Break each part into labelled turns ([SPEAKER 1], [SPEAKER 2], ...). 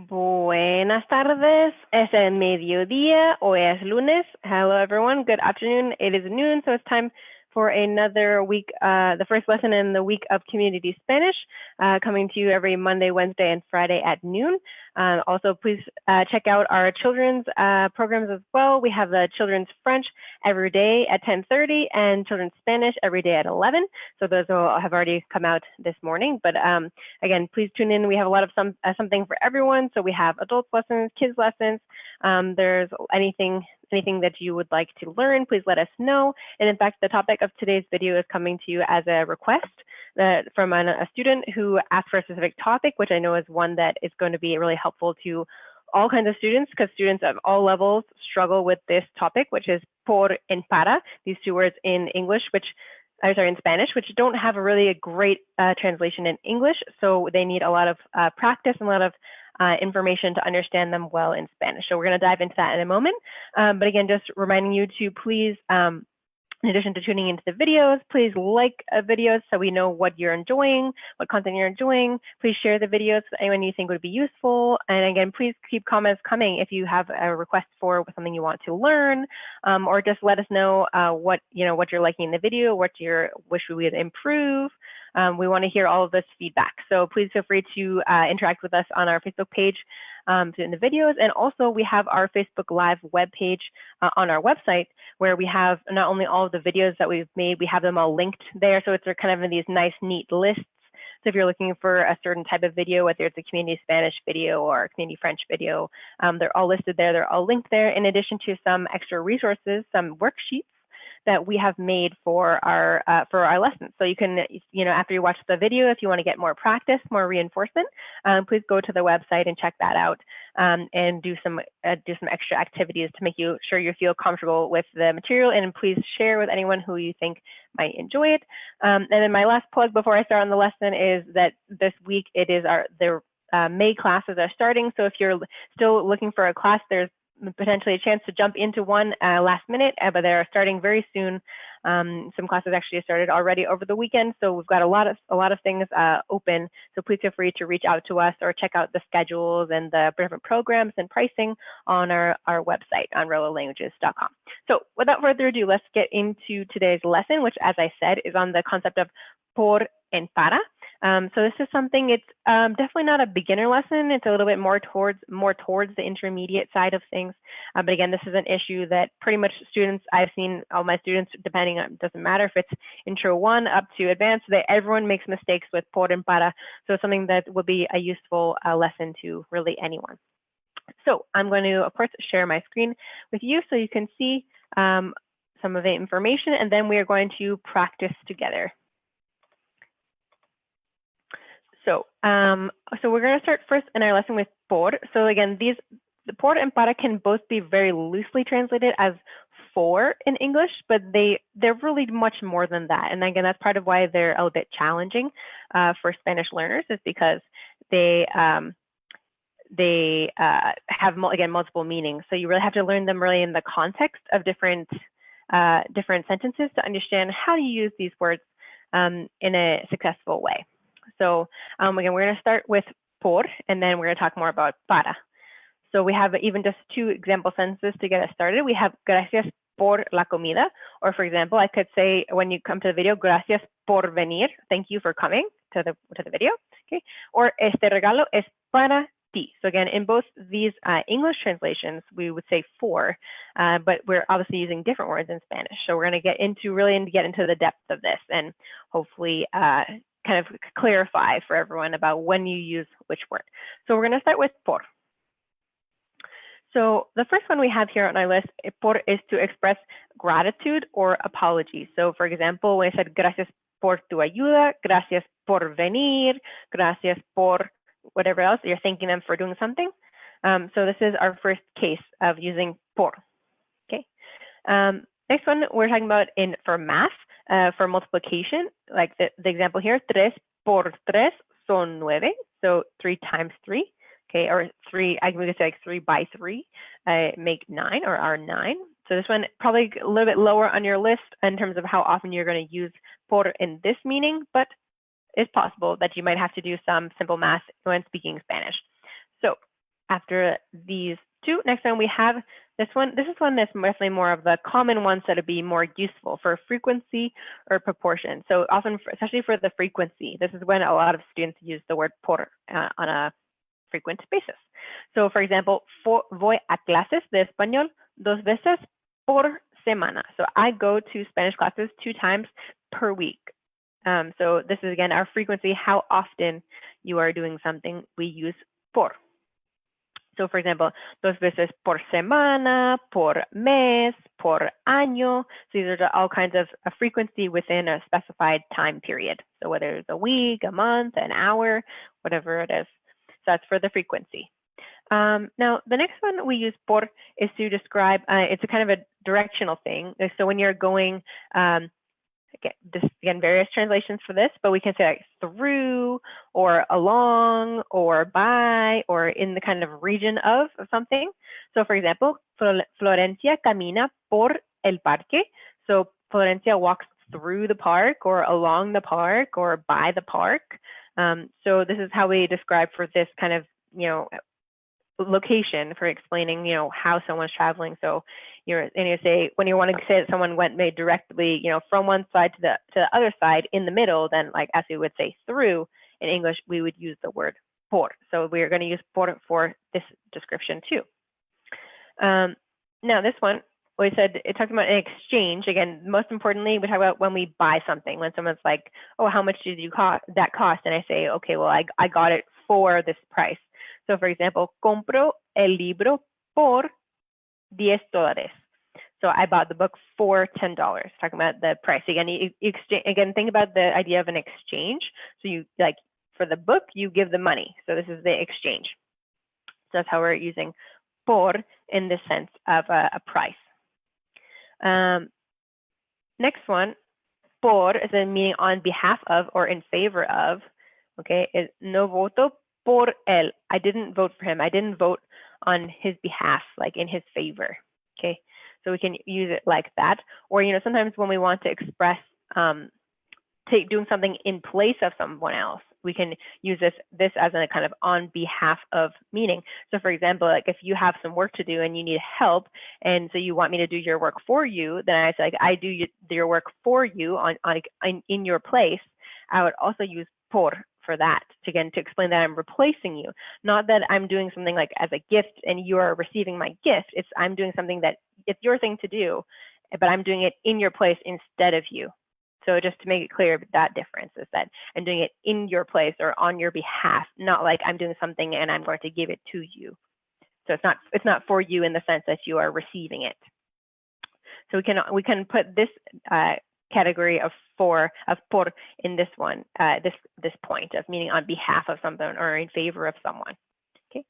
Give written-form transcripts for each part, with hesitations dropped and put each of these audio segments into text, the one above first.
[SPEAKER 1] Buenas tardes. Es el mediodía. Hoy es lunes. Hello, everyone. Good afternoon. It is noon, so it's time for another week, the first lesson in the week of Community Spanish, coming to you every Monday, Wednesday, and Friday at noon. Also, please check out our children's programs as well. We have the children's French every day at 10:30 and children's Spanish every day at 11. So those have already come out this morning. But again, please tune in. We have a lot of something for everyone. So we have adult lessons, kids lessons. There's anything that you would like to learn, please let us know. And in fact, the topic of today's video is coming to you as a request from a student who asked for a specific topic, which I know is one that is going to be really helpful to all kinds of students, because students of all levels struggle with this topic, which is por and para, these two words in English, in Spanish, which don't have a great translation in English. So they need a lot of practice and a lot of information to understand them well in Spanish. So we're going to dive into that in a moment. But again, just reminding you to please, in addition to tuning into the videos, please like videos so we know what you're enjoying, what content you're enjoying. Please share the videos with anyone you think would be useful. And again, please keep comments coming if you have a request for something you want to learn, or just let us know what you're liking in the video, what you wish we would improve. We want to hear all of this feedback. So please feel free to interact with us on our Facebook page in the videos. And also we have our Facebook Live webpage on our website, where we have not only all of the videos that we've made, we have them all linked there. So it's kind of in these nice, neat lists. So if you're looking for a certain type of video, whether it's a community Spanish video or a community French video, they're all listed there. They're all linked there, in addition to some extra resources, some worksheets that we have made for our lessons. So you can, after you watch the video, if you want to get more practice, more reinforcement, please go to the website and check that out, and do some extra activities to make sure you feel comfortable with the material. And please share with anyone who you think might enjoy it. And then my last plug before I start on the lesson is that this week it is the May classes are starting. So if you're still looking for a class, there's potentially a chance to jump into one last minute, but they're starting very soon. Some classes actually started already over the weekend, so we've got a lot of things open. So please feel free to reach out to us or check out the schedules and the different programs and pricing on our website on rolalanguages.com. So without further ado, let's get into today's lesson, which, as I said, is on the concept of por and para. So this is something, it's definitely not a beginner lesson. It's a little bit more towards the intermediate side of things. But again, this is an issue that pretty much I've seen all my students, depending on, doesn't matter if it's intro 1 up to advanced, everyone makes mistakes with por and para. So it's something that will be a useful lesson to really anyone. So I'm going to, of course, share my screen with you so you can see some of the information, and then we are going to practice together. So we're going to start first in our lesson with por. So again, the por and para can both be very loosely translated as for in English, but they're really much more than that. And again, that's part of why they're a little bit challenging for Spanish learners, is because they have, again, multiple meanings. So you really have to learn them really in the context of different sentences to understand how to use these words in a successful way. So again, we're going to start with por, and then we're going to talk more about para. So we have even just 2 example sentences to get us started. We have gracias por la comida, or for example, I could say when you come to the video, gracias por venir, thank you for coming to the video. Okay, or este regalo es para ti. So again, in both these English translations, we would say for, but we're obviously using different words in Spanish. So we're going to get into the depth of this, and hopefully kind of clarify for everyone about when you use which word. So we're going to start with por. So the first one we have here on our list, por, is to express gratitude or apology. So for example, when I said gracias por tu ayuda, gracias por venir, gracias por whatever else, you're thanking them for doing something. So this is our first case of using por. Okay. Next one we're talking about for math. For multiplication, like the example here, 3 por 3 son 9. So 3 times 3, okay, or 3, I could say like 3 by 3, make 9 or are 9. So this one probably a little bit lower on your list in terms of how often you're going to use por in this meaning, but it's possible that you might have to do some simple math when speaking Spanish. So after these two. Next one, we have this one. This is one that's definitely more of the common ones that would be more useful for frequency or proportion. So often, especially for the frequency, this is when a lot of students use the word por on a frequent basis. So for example, voy a clases de español 2 veces por semana. So I go to Spanish classes 2 times per week. So this is, again, our frequency, how often you are doing something, we use por. So for example, 2 veces por semana, por mes, por año. So these are all kinds of a frequency within a specified time period. So whether it's a week, a month, an hour, whatever it is. So that's for the frequency. Now, the next one we use por is to describe, it's a kind of a directional thing. So when you're going, again, various translations for this, but we can say like through or along or by or in the kind of region of something. So for example, Florencia camina por el parque. So Florencia walks through the park or along the park or by the park. So this is how we describe for this kind of, location for explaining, how someone's traveling. So you say, when you want to say that someone made directly, from one side to the other side in the middle, then like as we would say through in English, we would use the word por. So we're going to use por for this description too. Now this one, we said it talks about an exchange. Again, most importantly, we talk about when we buy something, when someone's like, oh, how much did you cost? And I say, okay, well, I got it for this price. So for example, compro el libro por $10. So I bought the book for $10, talking about the price. Again, again, think about the idea of an exchange. So you like for the book, you give the money. So this is the exchange. So that's how we're using por in the sense of a price. Next one, por is a meaning on behalf of or in favor of. Okay, is no voto por él. I didn't vote for him. I didn't vote on his behalf, like in his favor. Okay, so we can use it like that. Or, sometimes when we want to express doing something in place of someone else, we can use this as a kind of on behalf of meaning. So for example, like if you have some work to do and you need help, and so you want me to do your work for you, then I say like, I do your work for you in your place. I would also use por for that, to explain that I'm replacing you. Not that I'm doing something like as a gift and you are receiving my gift. It's I'm doing something that it's your thing to do, but I'm doing it in your place instead of you. So just to make it clear, that difference is that I'm doing it in your place or on your behalf, not like I'm doing something and I'm going to give it to you. So it's not for you in the sense that you are receiving it. So we can put this category of por in this one, this point of meaning on behalf of someone or in favor of someone. Okay.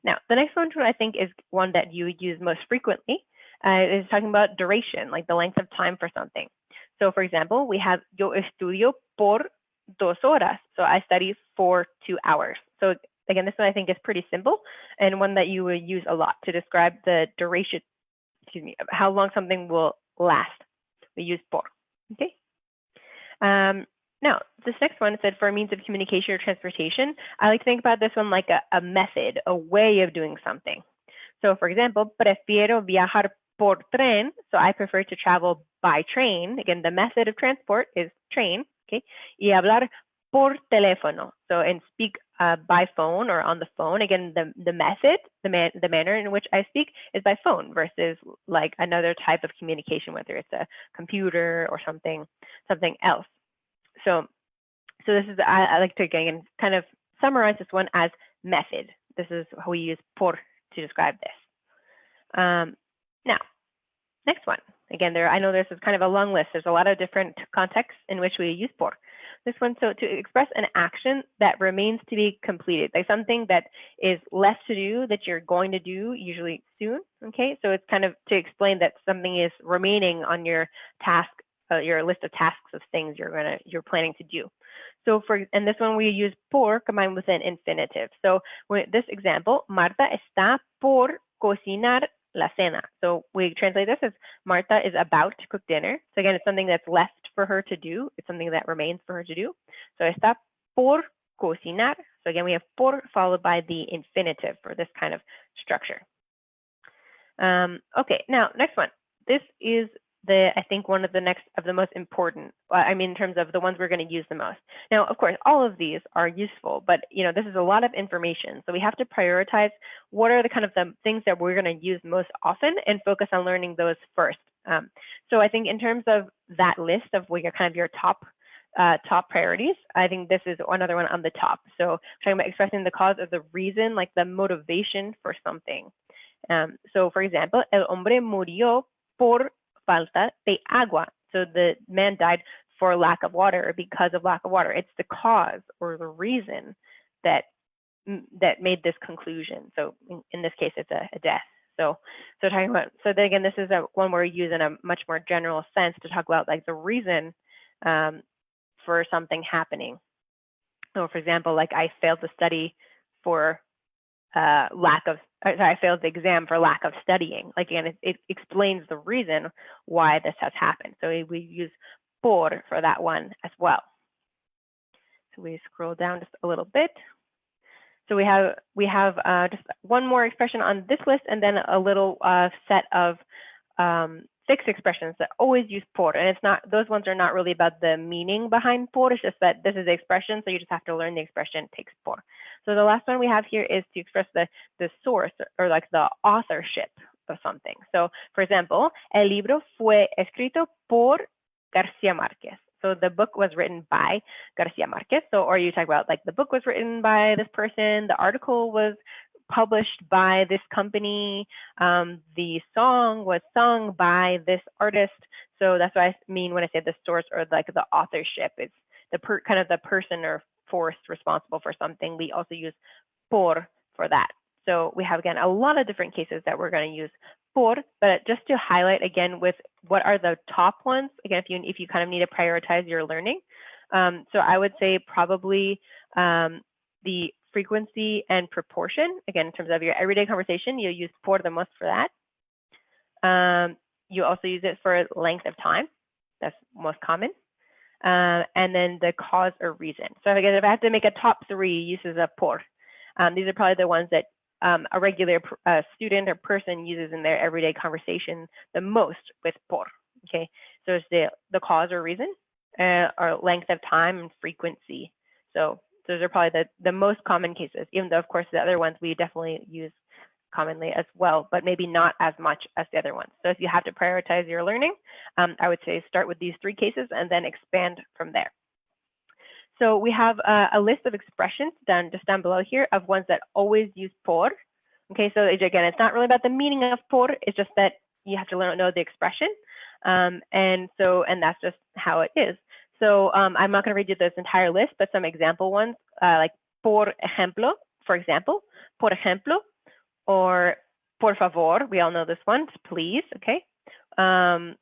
[SPEAKER 1] Now the next one I think is one that you use most frequently. Is talking about duration, like the length of time for something. So for example, we have yo estudio por 2 horas. So I study for 2 hours. So again, this one I think is pretty simple and one that you would use a lot to describe the duration, how long something will last. We use por. Okay. Now, this next one said for means of communication or transportation. I like to think about this one like a method, a way of doing something. So for example, prefiero viajar por tren. So I prefer to travel by train. Again, the method of transport is train. Okay. Y hablar por teléfono. So and speak by phone or on the phone. Again, the method, the manner in which I speak is by phone versus like another type of communication, whether it's a computer or something else. So this is, I like to again kind of summarize this one as method. This is how we use por to describe this. Now, next one. Again, I know this is kind of a long list. There's a lot of different contexts in which we use por. This one, so to express an action that remains to be completed, like something that is left to do that you're going to do usually soon. Okay, so it's kind of to explain that something is remaining on your task, your list of tasks of things you're planning to do. So and this one we use por combined with an infinitive. So with this example, Marta está por cocinar la cena. So we translate this as Marta is about to cook dinner. So again, it's something that's left for her to do. It's something that remains for her to do. So está por cocinar. So again, we have por followed by the infinitive for this kind of structure. Okay, now next one. This is I think one of the most important, in terms of the ones we're going to use the most. Now, of course, all of these are useful, but this is a lot of information. So we have to prioritize what are the things that we're going to use most often and focus on learning those first. So I think in terms of that list of what your top priorities, I think this is another one on the top. So talking about expressing the cause or the reason, like the motivation for something. So for example, el hombre murió por falta de agua. So the man died for lack of water or because of lack of water. It's the cause or the reason that made this conclusion. So in this case, it's a death. So talking about, so then again, this is one where we use in a much more general sense to talk about like the reason for something happening. So for example, like I failed to study for I failed the exam for lack of studying. Like again, it explains the reason why this has happened. So we use por for that one as well. So we scroll down just a little bit. So we have just one more expression on this list, and then a little set of fixed expressions that always use por. And it's not, those ones are not really about the meaning behind por. It's just that this is the expression, so you just have to learn the expression. It takes por. So the last one we have here is to express the source or like the authorship of something. So for example, el libro fue escrito por García Márquez. So the book was written by García Márquez. So, or you talk about like the book was written by this person, the article was published by this company, the song was sung by this artist. So that's what I mean when I say the source or like the authorship. It's the the person or force responsible for something. We also use por for that. So we have, again, a lot of different cases that we're going to use por, but just to highlight again with what are the top ones, again, if you kind of need to prioritize your learning. So I would say probably the frequency and proportion. Again, in terms of your everyday conversation, you'll use por the most for that. You also use it for length of time. That's most common. And then the cause or reason. So again, if I have to make a top 3 uses of por, these are probably the ones that a regular student or person uses in their everyday conversation the most with por. Okay, so it's the cause or reason, or length of time and frequency. So those are probably the most common cases, even though of course the other ones we definitely use commonly as well, but maybe not as much as the other ones. So if you have to prioritize your learning, I would say start with these 3 cases and then expand from there. So we have a list of expressions just down below here of ones that always use por. Okay, so again, it's not really about the meaning of por, it's just that you have to know the expression. And that's just how it is. So I'm not going to read you this entire list, but some example ones like por ejemplo, for example, por ejemplo, or por favor, we all know this one, please, okay,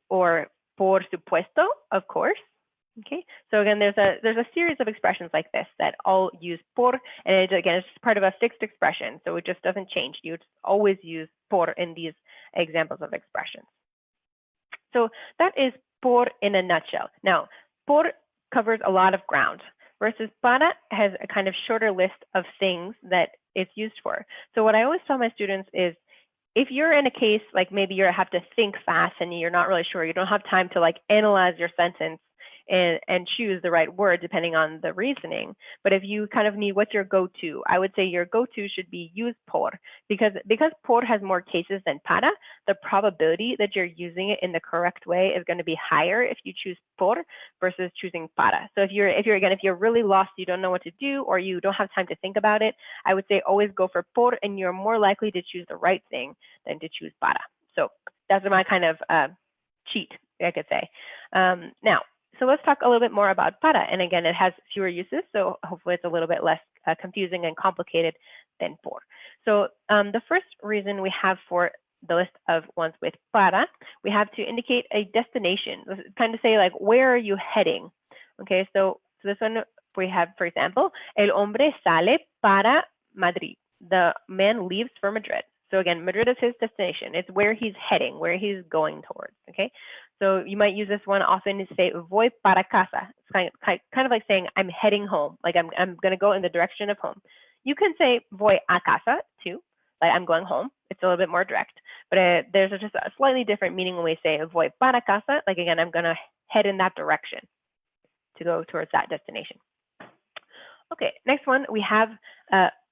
[SPEAKER 1] or por supuesto, of course. Okay, so again, there's a series of expressions like this that all use por, and again, it's just part of a fixed expression, so it just doesn't change. You just always use por in these examples of expressions. So that is por in a nutshell. Now, por covers a lot of ground, versus para has a kind of shorter list of things that it's used for. So what I always tell my students is, if you're in a case like maybe you have to think fast and you're not really sure, you don't have time to like analyze your sentence and choose the right word depending on the reasoning. But if you kind of need what's your go-to, I would say your go-to should be use por, because por has more cases than para, the probability that you're using it in the correct way is going to be higher if you choose por versus choosing para. So if you're really lost, you don't know what to do, or you don't have time to think about it, I would say always go for por, and you're more likely to choose the right thing than to choose para. So that's my kind of cheat, I could say. Now, so let's talk a little bit more about para. And again, it has fewer uses, so hopefully it's a little bit less confusing and complicated than por. So the first reason we have for the list of ones with para, we have to indicate a destination, kind of say like, where are you heading? Okay, so this one we have, for example, el hombre sale para Madrid. The man leaves for Madrid. So again, Madrid is his destination. It's where he's heading, where he's going towards, okay? So you might use this one often to say voy para casa. It's kind of like saying I'm heading home, like I'm going to go in the direction of home. You can say voy a casa too, like I'm going home. It's a little bit more direct, but there's just a slightly different meaning when we say voy para casa. Like again, I'm going to head in that direction to go towards that destination. Okay, next one we have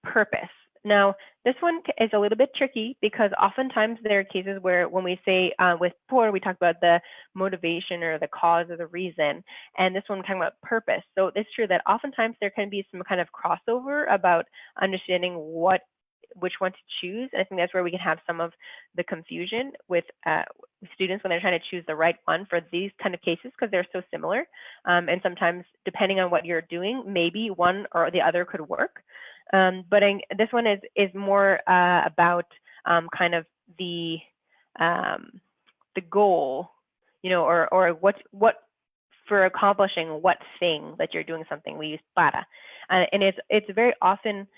[SPEAKER 1] purpose. Now, this one is a little bit tricky because oftentimes there are cases where when we say with por, we talk about the motivation or the cause or the reason, and this one we're talking about purpose. So it's true that oftentimes there can be some kind of crossover about understanding which one to choose. And I think that's where we can have some of the confusion with students when they're trying to choose the right one for these kind of cases because they're so similar. And sometimes depending on what you're doing, maybe one or the other could work. But this one is more about kind of the goal, you know, or what for accomplishing what thing that you're doing something. We use para, and it's very often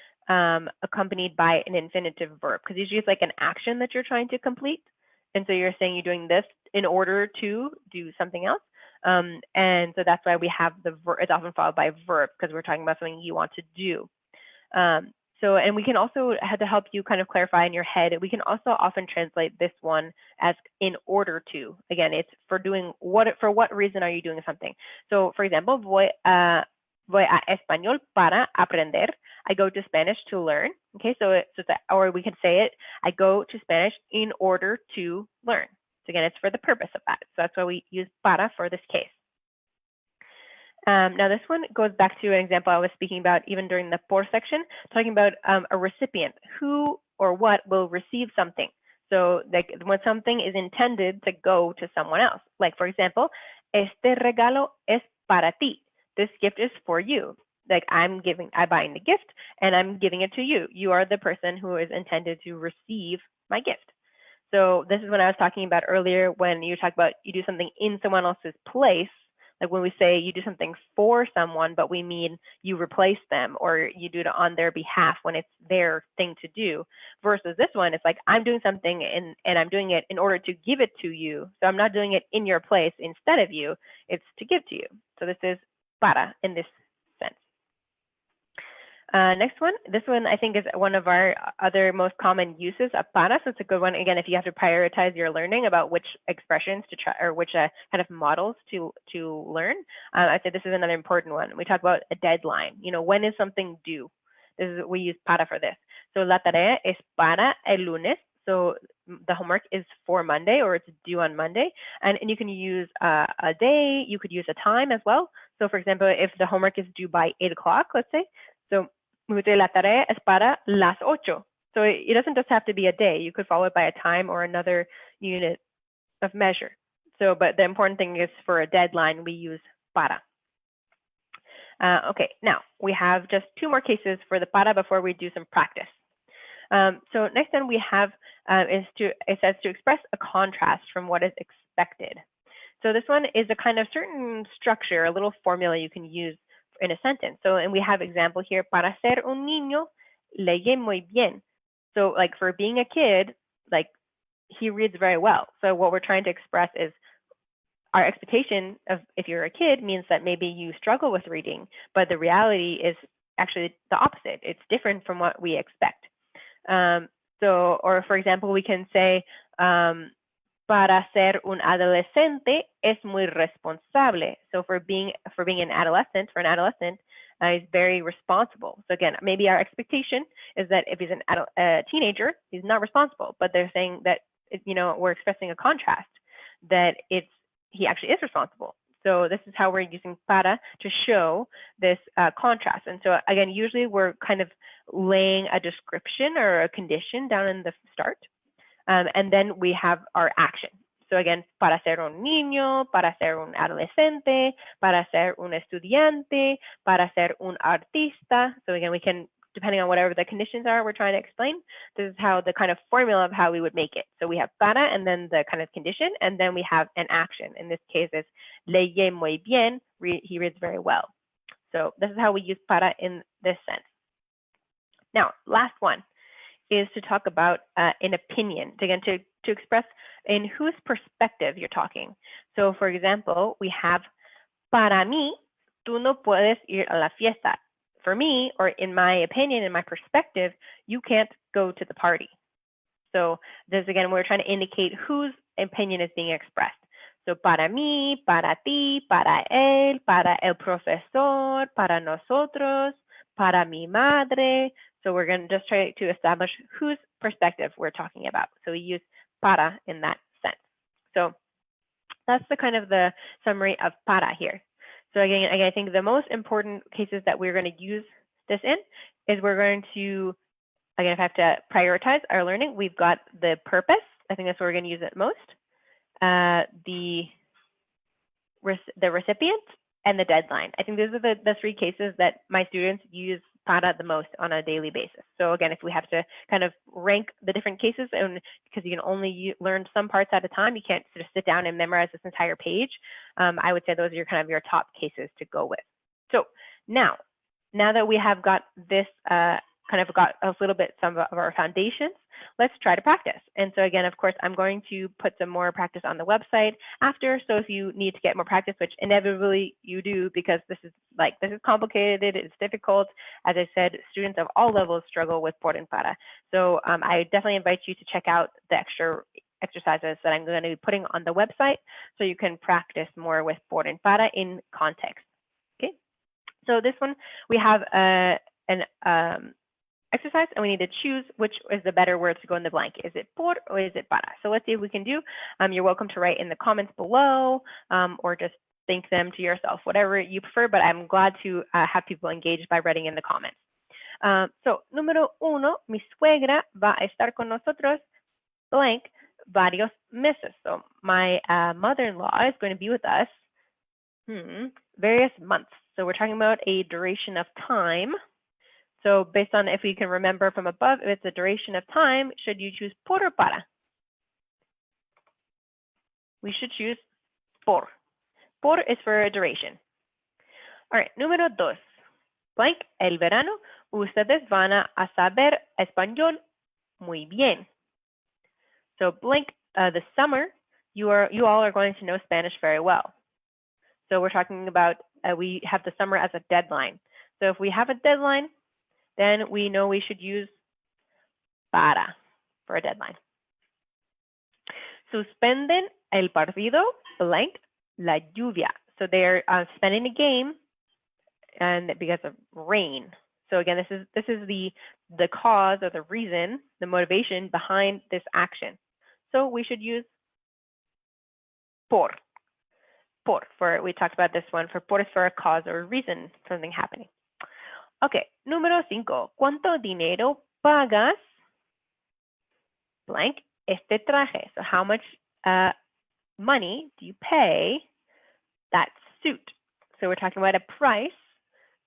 [SPEAKER 1] accompanied by an infinitive verb because usually it's like an action that you're trying to complete, and so you're saying you're doing this in order to do something else. And so that's why we have the verb. It's often followed by a verb because we're talking about something you want to do. So, and we can also have to help you kind of clarify in your head. We can also often translate this one as in order to. Again, it's for doing for what reason are you doing something? So, for example, voy a español para aprender. I go to Spanish to learn. Okay, or we could say it, I go to Spanish in order to learn. So again, it's for the purpose of that. So that's why we use para for this case. Now this one goes back to an example I was speaking about even during the por section, talking about a recipient, who or what will receive something. So like when something is intended to go to someone else, like for example, este regalo es para ti. This gift is for you. Like I'm buying the gift and I'm giving it to you. You are the person who is intended to receive my gift. So this is what I was talking about earlier when you talk about you do something in someone else's place. Like when we say you do something for someone, but we mean you replace them or you do it on their behalf when it's their thing to do. Versus this one, it's like I'm doing something and I'm doing it in order to give it to you. So I'm not doing it in your place instead of you. It's to give to you. So this is para in this sense. Next one, this one I think is one of our other most common uses of para. So it's a good one, again, if you have to prioritize your learning about which expressions to try or which kind of models to learn. I'd say this is another important one. We talk about a deadline. You know, when is something due? We use para for this. So la tarea es para el lunes. So the homework is for Monday or it's due on Monday. And you can use a day, you could use a time as well. So for example, if the homework is due by 8 o'clock, let's say, so la tarea es para las 8. So it doesn't just have to be a day. You could follow it by a time or another unit of measure. So, but the important thing is for a deadline, we use para. Okay, now we have just 2 more cases for the para before we do some practice. So next one we have it says to express a contrast from what is expected. So this one is a kind of certain structure, a little formula you can use in a sentence. So, and we have example here, para ser un niño, lee muy bien. So like for being a kid, like he reads very well. So what we're trying to express is our expectation of if you're a kid means that maybe you struggle with reading, but the reality is actually the opposite. It's different from what we expect. So, or for example, we can say, para ser un adolescente es muy responsable. So for being an adolescent, he's very responsible. So again, maybe our expectation is that if he's a teenager, he's not responsible. But they're saying that we're expressing a contrast that he actually is responsible. So this is how we're using para to show this contrast. And so again, usually we're kind of laying a description or a condition down in the start. And then we have our action. So again, para ser un niño, para ser un adolescente, para ser un estudiante, para ser un artista. So again, we can, depending on whatever the conditions are we're trying to explain, this is how the kind of formula of how we would make it. So we have para and then the kind of condition, and then we have an action. In this case, it's lee muy bien, he reads very well. So this is how we use para in this sense. Now, last one is to talk about an opinion, again, to to express in whose perspective you're talking. So for example, we have, para mí, tú no puedes ir a la fiesta. For me, or in my opinion, in my perspective, you can't go to the party. So this, again, we're trying to indicate whose opinion is being expressed. So para mí, para ti, para él, para el profesor, para nosotros, para mi madre. So we're going to just try to establish whose perspective we're talking about. So we use para in that sense. So that's the kind of the summary of para here. So again, I think the most important cases that we're going to use this in is we're going to, again, if I have to prioritize our learning, we've got the purpose. I think that's where we're going to use it most. The recipient and the deadline. I think those are the three cases that my students use para the most on a daily basis. So again, if we have to kind of rank the different cases, and because you can only learn some parts at a time, you can't sort of sit down and memorize this entire page. I would say those are kind of your top cases to go with. So now that we have got this kind of got a little bit some of our foundations, let's try to practice. And so again, of course, I'm going to put some more practice on the website after. So if you need to get more practice, which inevitably you do, because this is complicated, it's difficult. As I said, students of all levels struggle with por and para. So I definitely invite you to check out the extra exercises that I'm going to be putting on the website so you can practice more with por and para in context. Okay. So this one, we have an exercise, and we need to choose which is the better word to go in the blank. Is it por or is it para? So let's see if we can do. You're welcome to write in the comments below, or just think them to yourself, whatever you prefer, but I'm glad to have people engaged by writing in the comments. So, número uno, mi suegra va a estar con nosotros, blank, varios meses. So my mother-in-law is going to be with us various months. So we're talking about a duration of time. So based on if we can remember from above, if it's a duration of time, should you choose por or para? We should choose por. Por is for a duration. All right, número dos. Blank, el verano, ustedes van a saber español muy bien. So blank, the summer, you all are going to know Spanish very well. So we're talking about, we have the summer as a deadline. So if we have a deadline, then we know we should use para for a deadline. Suspenden el partido, blank, la lluvia. So they're spending a game, and because of rain. So again, this is the cause or the reason, the motivation behind this action. So we should use por. Por, we talked about this one. Por is for a cause or a reason for something happening. Okay, número 5. ¿Cuánto dinero pagas, blank, este traje? So how much money do you pay that suit? So we're talking about a price.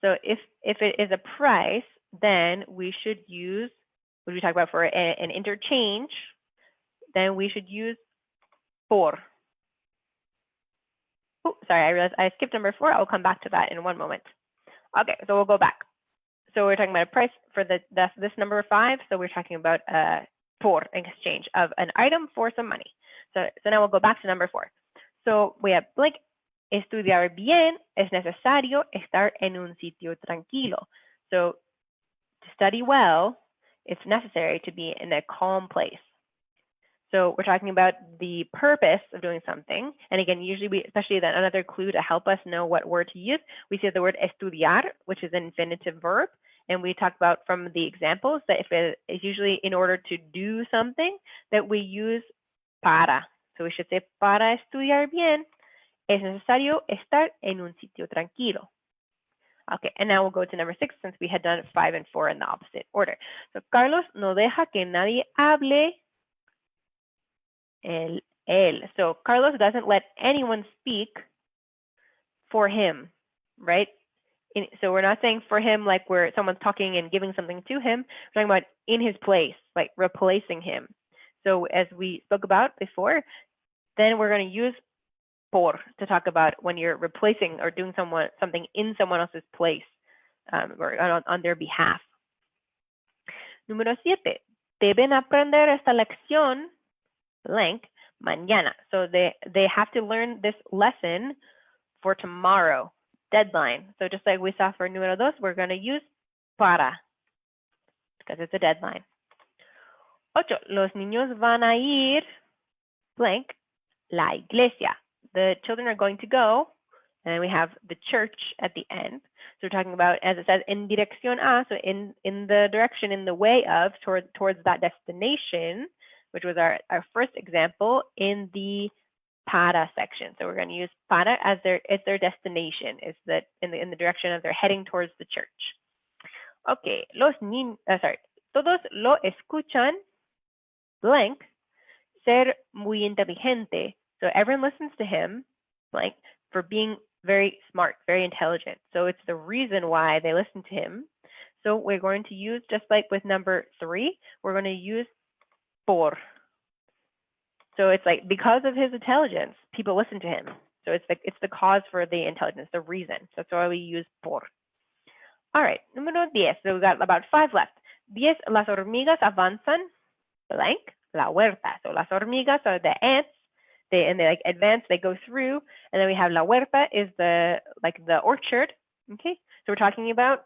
[SPEAKER 1] So if it is a price, then we should use, what we talk about for an interchange, then we should use por. Oh, sorry, I realized I skipped number 4. I'll come back to that in one moment. Okay, so we'll go back. So we're talking about a price for this number 5. So we're talking about por, an exchange of an item for some money. So now we'll go back to number 4. So we have blank, estudiar bien es necesario estar en un sitio tranquilo. So to study well, it's necessary to be in a calm place. So we're talking about the purpose of doing something. And again, usually especially another clue to help us know what word to use, we see the word estudiar, which is an infinitive verb. And we talked about from the examples that if it is usually in order to do something that we use para. So we should say, para estudiar bien, es necesario estar en un sitio tranquilo. Okay, and now we'll go to number 6 since we had done 5 and 4 in the opposite order. So Carlos no deja que nadie hable él. So Carlos doesn't let anyone speak for him, right? So we're not saying for him like where someone's talking and giving something to him. We're talking about in his place, like replacing him. So as we spoke about before, then we're going to use por to talk about when you're replacing or doing something in someone else's place or on their behalf. Número 7. Deben aprender esta lección blank mañana. So they have to learn this lesson for tomorrow, deadline. So just like we saw for número dos, we're going to use para because it's a deadline. 8. Los niños van a ir blank la iglesia. The children are going to go, and then we have the church at the end. So we're talking about, as it says, en dirección a, so in the direction, in the way of, towards that destination, which was our first example in the para section. So we're going to use para as it's their destination. It's that in the direction of they're heading towards the church. Okay, todos lo escuchan blank ser muy inteligente. So everyone listens to him blank for being very smart, very intelligent. So it's the reason why they listen to him. So we're going to use, just like with number 3, we're going to use por. So it's like because of his intelligence, people listen to him. So it's the cause for the intelligence, the reason. So that's why we use por. All right, número 10. So we've got about 5 left. 10. Las hormigas avanzan blank la huerta. So las hormigas are the ants. They like advance, they go through, and then we have la huerta is the orchard. Okay, so we're talking about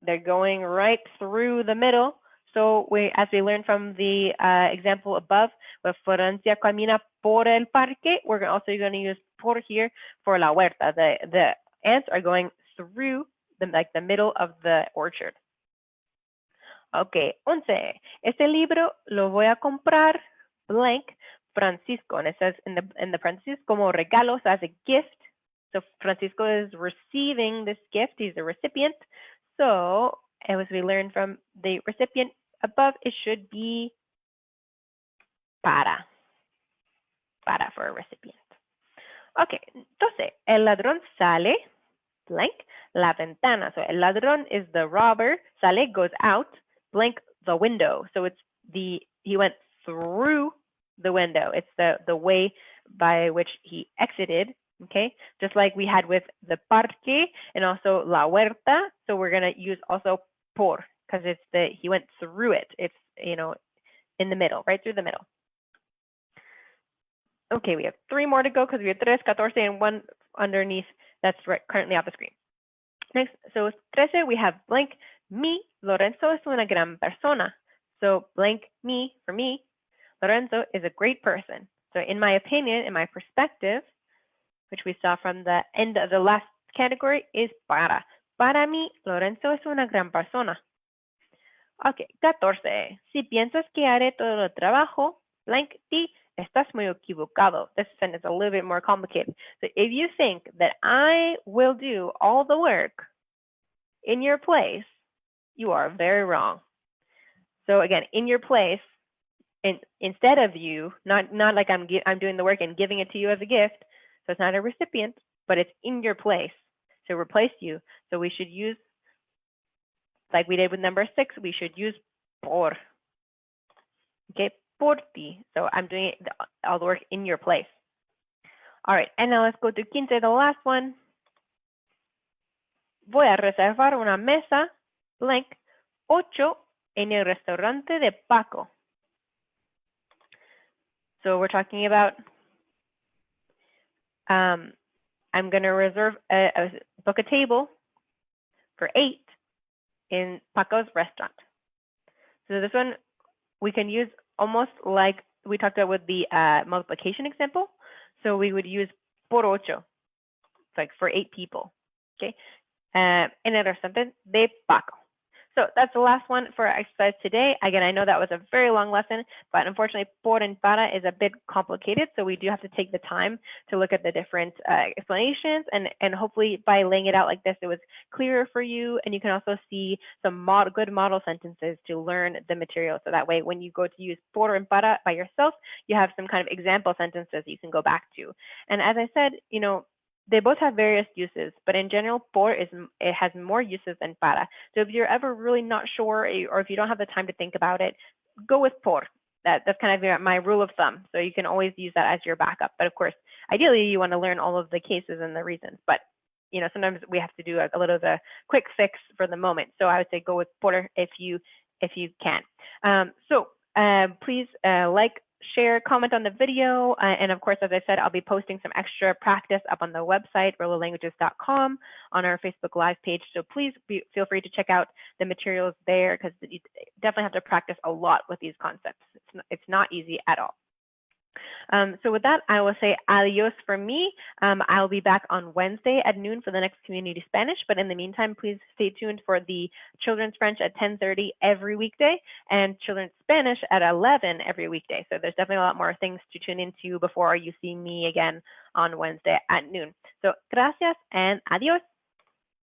[SPEAKER 1] they're going right through the middle. So as we learned from the example above, where Francia camina por el parque, we're also going to use por here for la huerta. The ants are going through the middle of the orchard. Okay, 11. Este libro lo voy a comprar blank Francisco, and it says in the parentheses como regalos as a gift. So Francisco is receiving this gift. He's a recipient. So as we learned from the recipient above, it should be para for a recipient. Okay, 12. El ladrón sale blank la ventana. So el ladrón is the robber. Sale goes out blank the window. So it's he went through the window. It's the way by which he exited. Okay, just like we had with the parque and also la huerta. So we're gonna use also por because it's he went through it. It's in the middle, right through the middle. Okay, we have 3 more to go because we have 3, 14, and 1 underneath that's currently off the screen. Next, so 13, we have blank mi. Lorenzo es una gran persona. So blank me for me. Lorenzo is a great person. So in my opinion, in my perspective, which we saw from the end of the last category, is para. Para mí, Lorenzo es una gran persona. Okay, 14. Si piensas que haré todo el trabajo, blank ti, estás muy equivocado. This sentence is a little bit more complicated. So if you think that I will do all the work in your place, you are very wrong. So again, in your place, instead of you, not like I'm doing the work and giving it to you as a gift. So it's not a recipient, but it's in your place to replace you. So we should use, like we did with number 6, we should use por. Okay, por ti. So I'm doing all the work in your place. All right, and now let's go to 15, the last one. Voy a reservar una mesa, blank, 8 en el restaurante de Paco. So we're talking about, I'm going to reserve book a table for 8 in Paco's restaurant. So this one we can use almost like we talked about with the multiplication example. So we would use por 8, it's like for 8 people. Okay, en el restaurante de Paco. So that's the last one for our exercise today. Again, I know that was a very long lesson, but unfortunately, por and para is a bit complicated. So we do have to take the time to look at the different explanations, and hopefully by laying it out like this, it was clearer for you. And you can also see some good model sentences to learn the material. So that way, when you go to use por and para by yourself, you have some kind of example sentences you can go back to. And as I said, they both have various uses, but in general, por it has more uses than para. So if you're ever really not sure, or if you don't have the time to think about it, go with por. That's kind of my rule of thumb. So you can always use that as your backup. But of course, ideally, you want to learn all of the cases and the reasons. But sometimes we have to do a little of the quick fix for the moment. So I would say go with por if you can. Please like, share, comment on the video, and of course, as I said, I'll be posting some extra practice up on the website, rolalanguages.com, on our Facebook Live page. So please feel free to check out the materials there, because you definitely have to practice a lot with these concepts. It's not easy at all. So with that, I will say adios for me. I'll be back on Wednesday at noon for the next Community Spanish. But in the meantime, please stay tuned for the Children's French at 10:30 every weekday and Children's Spanish at 11 every weekday. So there's definitely a lot more things to tune into before you see me again on Wednesday at noon. So gracias and adios.